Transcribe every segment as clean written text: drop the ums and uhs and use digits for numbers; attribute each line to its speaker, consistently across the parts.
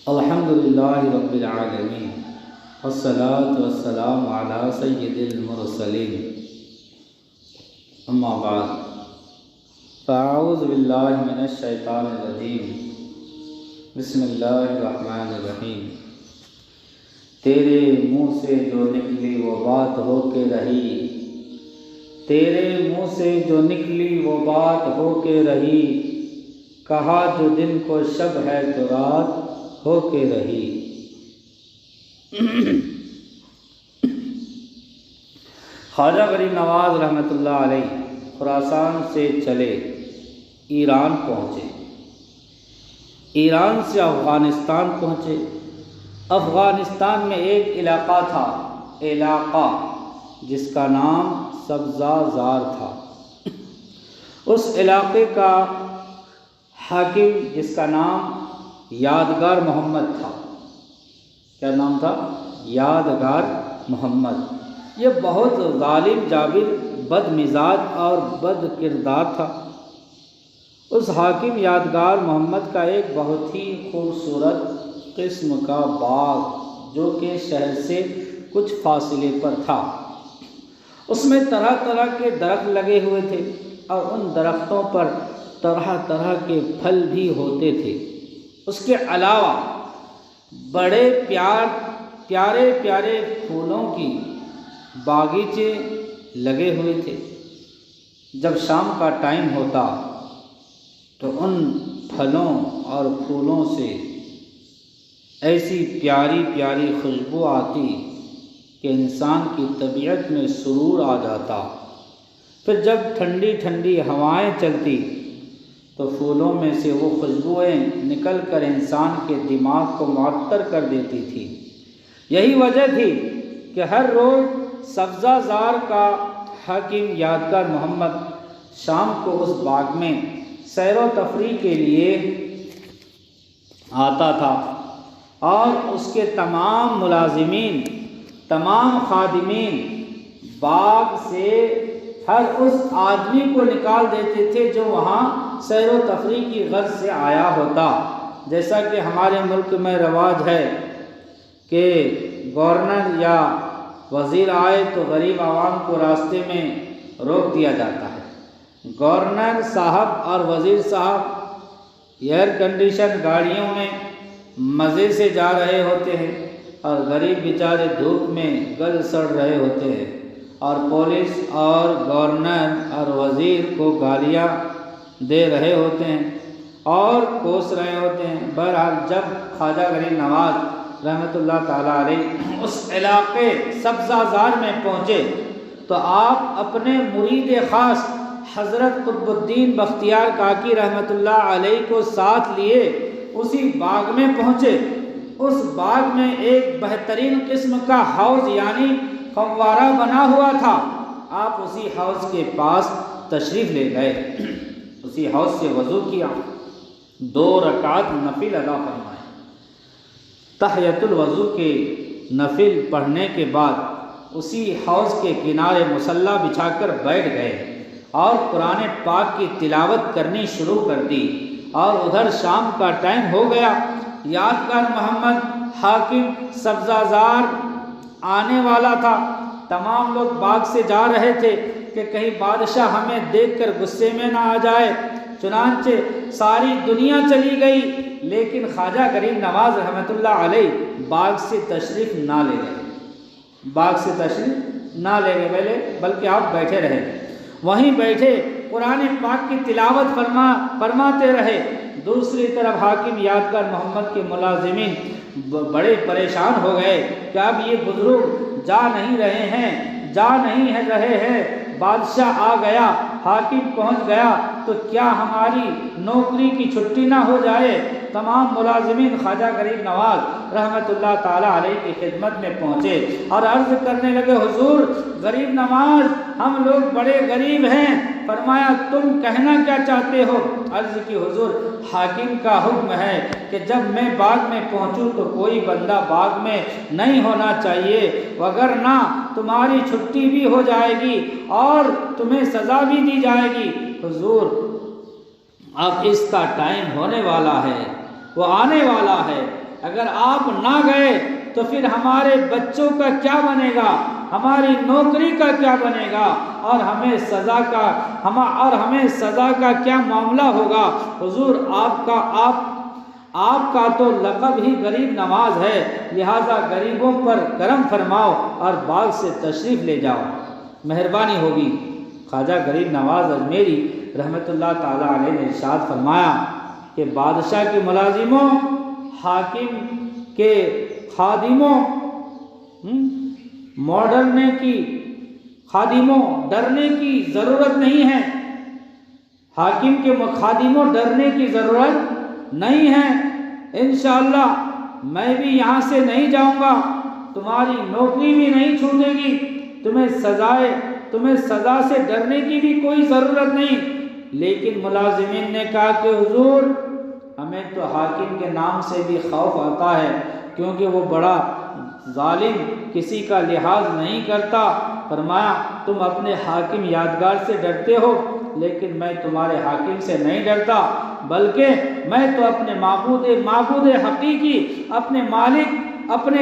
Speaker 1: الحمدللہ رب العالمین والصلاة والسلام علی سید المرسلین اما بعد فاعوذ باللہ من الشیطان الرجیم بسم اللہ الرحمن الرحیم۔ تیرے منہ سے جو نکلی وہ بات ہو کے رہی، تیرے منہ سے جو نکلی وہ بات ہو کے رہی، کہا جو دن کو شب ہے تو رات ہو کے رہی۔ خواجہ غریب نواز رحمۃ اللہ علیہ خراسان سے چلے، ایران پہنچے، ایران سے افغانستان پہنچے۔ افغانستان میں ایک علاقہ تھا، علاقہ جس کا نام سبزہ زار تھا۔ اس علاقے کا حاکم جس کا نام یادگار محمد تھا۔ کیا نام تھا؟ یادگار محمد۔ یہ بہت ظالم جابر، بد مزاج اور بد کردار تھا۔ اس حاکم یادگار محمد کا ایک بہت ہی خوبصورت قسم کا باغ جو کہ شہر سے کچھ فاصلے پر تھا، اس میں طرح طرح کے درخت لگے ہوئے تھے اور ان درختوں پر طرح طرح کے پھل بھی ہوتے تھے۔ اس کے علاوہ بڑے پیارے پیارے پھولوں کی باغیچے لگے ہوئے تھے۔ جب شام کا ٹائم ہوتا تو ان پھلوں اور پھولوں سے ایسی پیاری پیاری خوشبو آتی کہ انسان کی طبیعت میں سرور آ جاتا۔ پھر جب ٹھنڈی ٹھنڈی ہوائیں چلتی تو پھولوں میں سے وہ خوشبوئیں نکل کر انسان کے دماغ کو معطر کر دیتی تھی۔ یہی وجہ تھی کہ ہر روز سبزہ زار کا حاکم یادگار محمد شام کو اس باغ میں سیر و تفریح کے لیے آتا تھا، اور اس کے تمام ملازمین، تمام خادمین باغ سے ہر اس آدمی کو نکال دیتے تھے جو وہاں سیر و تفریح کی غرض سے آیا ہوتا۔ جیسا کہ ہمارے ملک میں رواج ہے کہ گورنر یا وزیر آئے تو غریب عوام کو راستے میں روک دیا جاتا ہے۔ گورنر صاحب اور وزیر صاحب ایئر کنڈیشن گاڑیوں میں مزے سے جا رہے ہوتے ہیں اور غریب بیچارے دھوپ میں گل سڑ رہے ہوتے ہیں، اور پولیس اور گورنر اور وزیر کو گالیاں دے رہے ہوتے ہیں اور کوس رہے ہوتے ہیں۔ بہرحال جب خواجہ غریب نواز رحمۃ اللہ تعالیٰ علیہ اس علاقے سبزہ زار میں پہنچے تو آپ اپنے مرید خاص حضرت قطب الدین بختیار کاکی رحمۃ اللہ علیہ کو ساتھ لیے اسی باغ میں پہنچے۔ اس باغ میں ایک بہترین قسم کا حوض یعنی فوارہ بنا ہوا تھا۔ آپ اسی حوض کے پاس تشریف لے گئے، اسی حوض سے وضو کیا، 2 رکعت نفل ادا فرمائے۔ تحیۃ الوضو کے نفل پڑھنے کے بعد اسی حوض کے کنارے مصلی بچھا کر بیٹھ گئے اور قرآن پاک کی تلاوت کرنی شروع کر دی، اور ادھر شام کا ٹائم ہو گیا۔ یادگار محمد حاکم سبزہ زار آنے والا تھا۔ تمام لوگ باغ سے جا رہے تھے کہ کہیں بادشاہ ہمیں دیکھ کر غصے میں نہ آ جائے۔ چنانچہ ساری دنیا چلی گئی، لیکن خواجہ غریب نواز رحمۃ اللہ علیہ باغ سے تشریف نہ لے گئے، باغ سے تشریف نہ لے گئے بلکہ آپ بیٹھے رہے، وہیں بیٹھے قرآن پاک کی تلاوت فرماتے رہے۔ دوسری طرف حاکم یادگار محمد کے ملازمین بڑے پریشان ہو گئے کہ اب یہ بزرگ جا نہیں رہے ہیں، بادشاہ آ گیا، حاکم پہنچ گیا تو کیا ہماری نوکری کی چھٹی نہ ہو جائے۔ تمام ملازمین خواجہ غریب نواز رحمۃ اللہ تعالیٰ علیہ کی خدمت میں پہنچے اور عرض کرنے لگے، حضور غریب نواز ہم لوگ بڑے غریب ہیں۔ فرمایا تم کہنا کیا چاہتے ہو؟ عرض کی حضور حاکم کا حکم ہے کہ جب میں باغ میں پہنچوں تو کوئی بندہ باغ میں نہیں ہونا چاہیے، وگرنہ تمہاری چھٹی بھی ہو جائے گی اور تمہیں سزا بھی دی جائے گی۔ حضور اب اس کا ٹائم ہونے والا ہے، وہ آنے والا ہے۔ اگر آپ نہ گئے تو پھر ہمارے بچوں کا کیا بنے گا، ہماری نوکری کا کیا بنے گا، اور ہمیں سزا کا کیا معاملہ ہوگا۔ حضور آپ کا تو لقب ہی غریب نواز ہے، لہذا غریبوں پر کرم فرماؤ اور باغ سے تشریف لے جاؤ، مہربانی ہوگی۔ خواجہ غریب نواز اجمیری رحمۃ اللہ تعالی علیہ نے ارشاد فرمایا کہ بادشاہ کے ملازموں، حاکم کے خادموں، ڈرنے کی ضرورت نہیں ہے، حاکم کے خادموں ڈرنے کی ضرورت نہیں ہے۔ انشاءاللہ میں بھی یہاں سے نہیں جاؤں گا، تمہاری نوکری بھی نہیں چھوٹے گی، تمہیں سزا سے ڈرنے کی بھی کوئی ضرورت نہیں۔ لیکن ملازمین نے کہا کہ حضور ہمیں تو حاکم کے نام سے بھی خوف آتا ہے، کیونکہ وہ بڑا ظالم، کسی کا لحاظ نہیں کرتا۔ فرمایا تم اپنے حاکم یادگار سے ڈرتے ہو، لیکن میں تمہارے حاکم سے نہیں ڈرتا، بلکہ میں تو اپنے معبود حقیقی، اپنے مالک، اپنے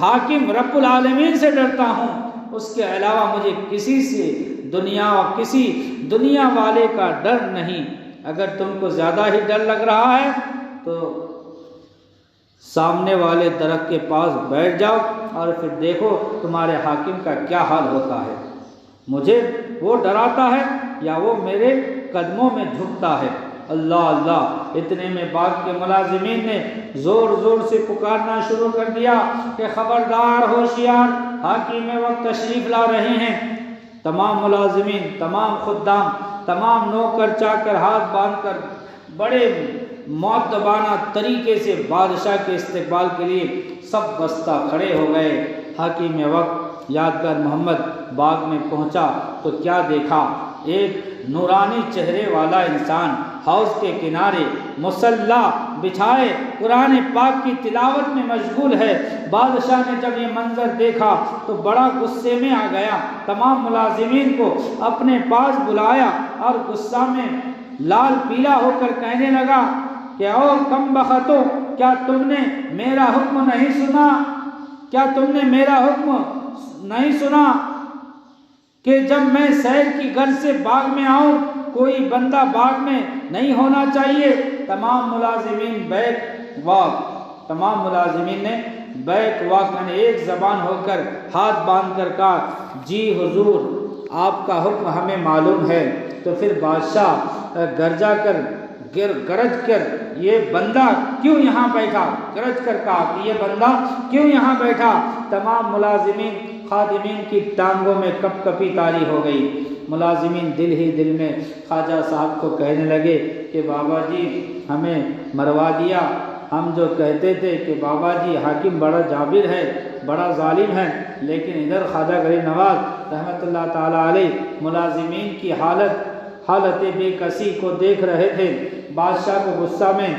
Speaker 1: حاکم رب العالمین سے ڈرتا ہوں۔ اس کے علاوہ مجھے کسی دنیا والے کا ڈر نہیں۔ اگر تم کو زیادہ ہی ڈر لگ رہا ہے تو سامنے والے درخت کے پاس بیٹھ جاؤ اور پھر دیکھو تمہارے حاکم کا کیا حال ہوتا ہے، مجھے وہ ڈراتا ہے یا وہ میرے قدموں میں جھکتا ہے۔ اللہ اللہ۔ اتنے میں باغ کے ملازمین نے زور زور سے پکارنا شروع کر دیا کہ خبردار، ہوشیار، حاکم وقت تشریف لا رہے ہیں۔ تمام ملازمین، تمام خدام، تمام نوکر چاکر ہاتھ باندھ کر بڑے مؤدبانہ طریقے سے بادشاہ کے استقبال کے لیے سب بستہ کھڑے ہو گئے۔ حاکم وقت یادگار محمد باغ میں پہنچا تو کیا دیکھا، ایک نورانی چہرے والا انسان حوض کے کنارے مصلی بچھائے قرآن پاک کی تلاوت میں مشغول ہے۔ بادشاہ نے جب یہ منظر دیکھا تو بڑا غصے میں آ گیا، تمام ملازمین کو اپنے پاس بلایا اور غصہ میں لال پیلا ہو کر کہنے لگا کہ او کم بختو، کیا تم نے میرا حکم نہیں سنا؟ کیا تم نے میرا حکم نہیں سنا کہ جب میں سیر کی غرض سے باغ میں آؤں کوئی بندہ باغ میں نہیں ہونا چاہیے؟ تمام ملازمین نے بیک واک یعنی ایک زبان ہو کر ہاتھ باندھ کر کہا جی حضور آپ کا حکم ہمیں معلوم ہے۔ تو پھر بادشاہ گرج کر یہ بندہ کیوں یہاں بیٹھا، گرج کر کہا کہ یہ بندہ کیوں یہاں بیٹھا؟ تمام ملازمین خادمین کی ٹانگوں میں کپ کپی طاری ہو گئی۔ ملازمین دل ہی دل میں خواجہ صاحب کو کہنے لگے کہ بابا جی ہمیں مروا دیا، ہم جو کہتے تھے کہ بابا جی حاکم بڑا جابر ہے، بڑا ظالم ہے، لیکن ادھر خواجہ غریب نواز رحمۃ اللہ تعالی علیہ ملازمین کی حالت بے کسی کو دیکھ رہے تھے۔ بادشاہ کو غصہ میں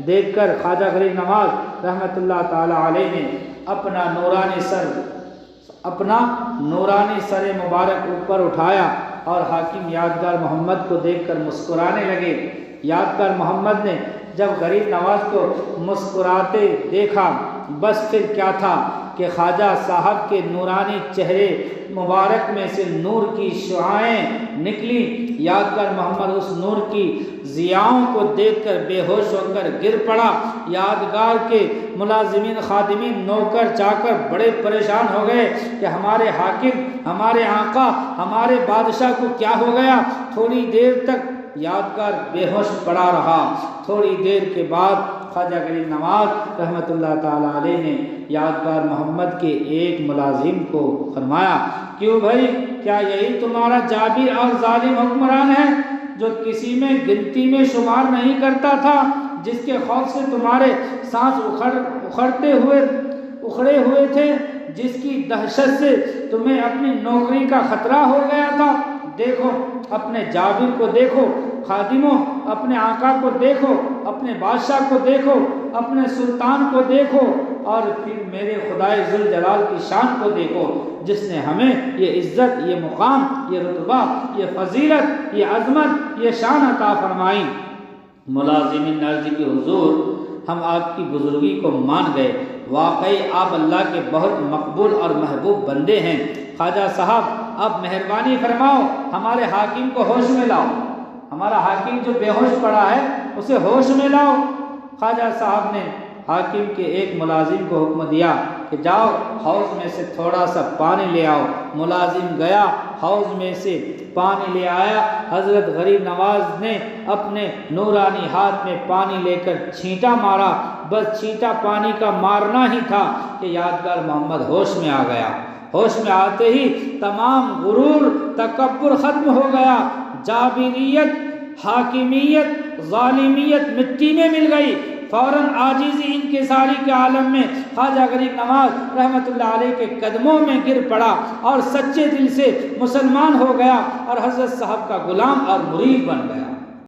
Speaker 1: دیکھ کر خواجہ غریب نواز رحمۃ اللہ تعالی علیہ نے اپنا نورانی سر مبارک اوپر اٹھایا اور حاکم یادگار محمد کو دیکھ کر مسکرانے لگے۔ یادگار محمد نے جب غریب نواز کو مسکراتے دیکھا بس پھر کیا تھا کہ خواجہ صاحب کے نورانی چہرے مبارک میں سے نور کی شعاعیں نکلی۔ یادگار محمد اس نور کی ضیاؤں کو دیکھ کر بے ہوش ہو کر گر پڑا۔ یادگار کے ملازمین خادمین نوکر چاکر بڑے پریشان ہو گئے کہ ہمارے حاکم، ہمارے آقا، ہمارے بادشاہ کو کیا ہو گیا۔ تھوڑی دیر تک یادگار بے ہوش پڑا رہا۔ تھوڑی دیر کے بعد خواجہ غریب نواز رحمۃ اللہ تعالی علیہ نے یادگار محمد کے ایک ملازم کو فرمایا کیوں بھائی، کیا یہی تمہارا جابر اور ظالم حکمران ہے جو کسی میں گنتی میں شمار نہیں کرتا تھا، جس کے خوف سے تمہارے سانس اکھڑے ہوئے تھے، جس کی دہشت سے تمہیں اپنی نوکری کا خطرہ ہو گیا تھا؟ دیکھو اپنے جابر کو دیکھو، خادموں اپنے آقا کو دیکھو، اپنے بادشاہ کو دیکھو، اپنے سلطان کو دیکھو، اور پھر میرے خدائے ذوالجلال کی شان کو دیکھو جس نے ہمیں یہ عزت، یہ مقام، یہ رتبہ، یہ فضیلت، یہ عظمت، یہ شان عطا فرمائی۔ ملازمین نے عرض کی حضور ہم آپ کی بزرگی کو مان گئے، واقعی آپ اللہ کے بہت مقبول اور محبوب بندے ہیں۔ خواجہ صاحب اب مہربانی فرماؤ ہمارے حاکم کو ہوش میں لاؤ، ہمارا حاکم جو بے ہوش پڑا ہے اسے ہوش میں لاؤ۔ خواجہ صاحب نے حاکم کے ایک ملازم کو حکم دیا کہ جاؤ حوض میں سے تھوڑا سا پانی لے آؤ۔ ملازم گیا، حوض میں سے پانی لے آیا۔ حضرت غریب نواز نے اپنے نورانی ہاتھ میں پانی لے کر چھینٹا مارا، بس چھینٹا پانی کا مارنا ہی تھا کہ یادگار محمد ہوش میں آ گیا۔ ہوش میں آتے ہی تمام غرور تکبر ختم ہو گیا، جابریت، حاکمیت، ظالمیت مٹی میں مل گئی۔ فوراً عاجزی انکساری کے عالم میں خواجہ غریب نواز رحمۃ اللہ علیہ کے قدموں میں گر پڑا اور سچے دل سے مسلمان ہو گیا اور حضرت صاحب کا غلام اور مرید بن گیا۔